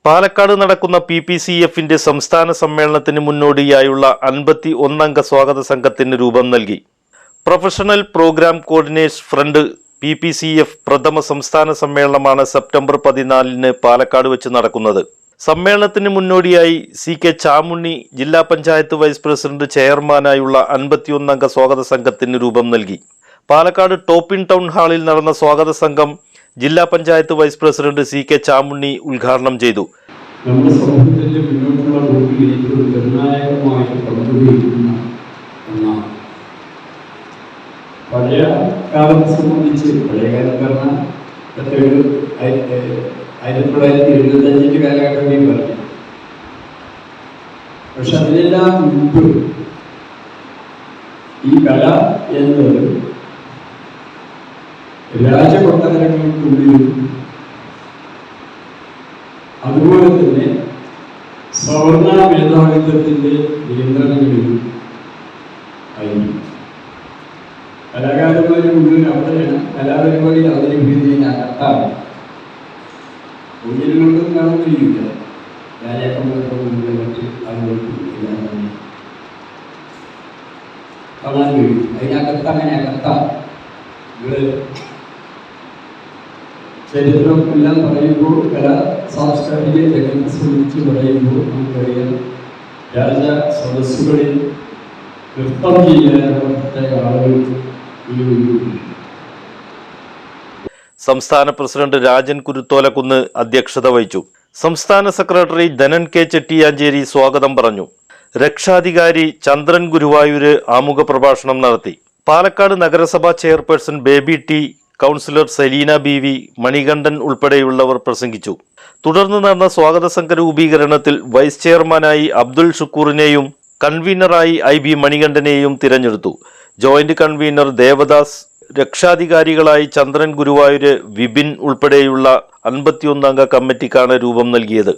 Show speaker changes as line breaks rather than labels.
പാലക്കാട് നടക്കുന്ന PPCF-ന്റെ സംസ്ഥാന സമ്മേളനത്തിന് മുന്നോടിയായുള്ള 51-അംഗ സ്വാഗത സംഘത്തിന് രൂപം നൽകി. Professional programme coordinators front PPCF പ്രഥമ സംസ്ഥാന സമ്മേളനമാണ് സെപ്റ്റംബർ 14-ന് പാലക്കാട് വെച്ച് നടക്കുന്നത്. സമ്മേളനത്തിന് മുന്നോടിയായി CK ചാമുണ്ണി ജില്ലാ പഞ്ചായത്ത് വൈസ് പ്രസിഡന്റ് ചെയർമാനായുള്ള 51-അംഗ സ്വാഗത സംഘത്തിന് രൂപം നൽകി. പാലക്കാട് ടോപ്പിൻ ടൗൺ ഹാളിൽ നടന്ന സ്വാഗത സംഘം ജില്ലാ panchayat vice president CK Chamunni ഉദ്ഘാടനം ചെയ്തു.
നമ്മുടെ സമൂഹത്തിന്റെ മുന്നോട്ടുള്ള പോക്കിൽ ഏറ്റവും നിർണായകമായിട്ട് പങ്കുവഹിക്കുന്ന ഒന്നാണ്. പഴയ കാലത്തെ സംബന്ധിച്ച് പഴയ കാലം പറഞ്ഞാൽ 1975 കാലഘട്ടത്തിൽ പറഞ്ഞു. പക്ഷെ അതിനെല്ലാം മുമ്പ് ഈ കല എന്നത് രാജകൊട്ടാരങ്ങൾക്കുള്ളിലും അതുപോലെ തന്നെ സവർണ മേധാവിത്വത്തിന്റെ നിയന്ത്രണങ്ങളിലും ആയിരുന്നു. കലാകാരന്മാരുടെ മുഴുവൻ അവിടെയാണ് കലാപരിപാടി അവതരിപ്പിക്കുന്നതിനകത്താണ്. സൗകര്യങ്ങൾക്കും കാണാൻ കഴിയില്ല. രാജാക്കന്മാരുടെ മുന്നിലെ മറ്റ് ആളുകൾക്കും എല്ലാം തന്നെ കാണാൻ കഴിയും. അതിനകത്ത് അങ്ങനെ അകത്താണ്. ഇവിടെ ചരിത്രം എല്ലാം പറയുമ്പോൾ കലാ സാംസ്കാരിക രംഗത്തെ സംബന്ധിച്ച് പറയുമ്പോൾ നമുക്കറിയാം രാജ സദസ്സുകളിൽ നൃത്തം ചെയ്യാനുള്ള പ്രത്യേക ആളുകൾ
സംസ്ഥാന പ്രസിഡന്റ് രാജൻ കുരുത്തോലക്കുന്ന് അധ്യക്ഷത വഹിച്ചു. സംസ്ഥാന സെക്രട്ടറി ധനൻ K ചെട്ടിയാഞ്ചേരി സ്വാഗതം പറഞ്ഞു. രക്ഷാധികാരി ചന്ദ്രൻ ഗുരുവായൂര് ആമുഖ പ്രഭാഷണം നടത്തി. പാലക്കാട് നഗരസഭാ chairperson Baby T, councillor Saleena BV, Manikandan ഉൾപ്പെടെയുള്ളവർ പ്രസംഗിച്ചു. തുടർന്ന് നടന്ന സ്വാഗത സംഘ രൂപീകരണത്തിൽ വൈസ് ചെയർമാനായി അബ്ദുൾ ഷുക്കൂറിനെയും കൺവീനറായി IB മണികണ്ഠനെയും തിരഞ്ഞെടുത്തു. ജോയിന്റ് കൺവീനർ ദേവദാസ്, രക്ഷാധികാരികളായി ചന്ദ്രൻ ഗുരുവായൂര്, വിപിൻ ഉൾപ്പെടെയുള്ള 51-അംഗ കമ്മിറ്റിക്കാണ് രൂപം നൽകിയത്.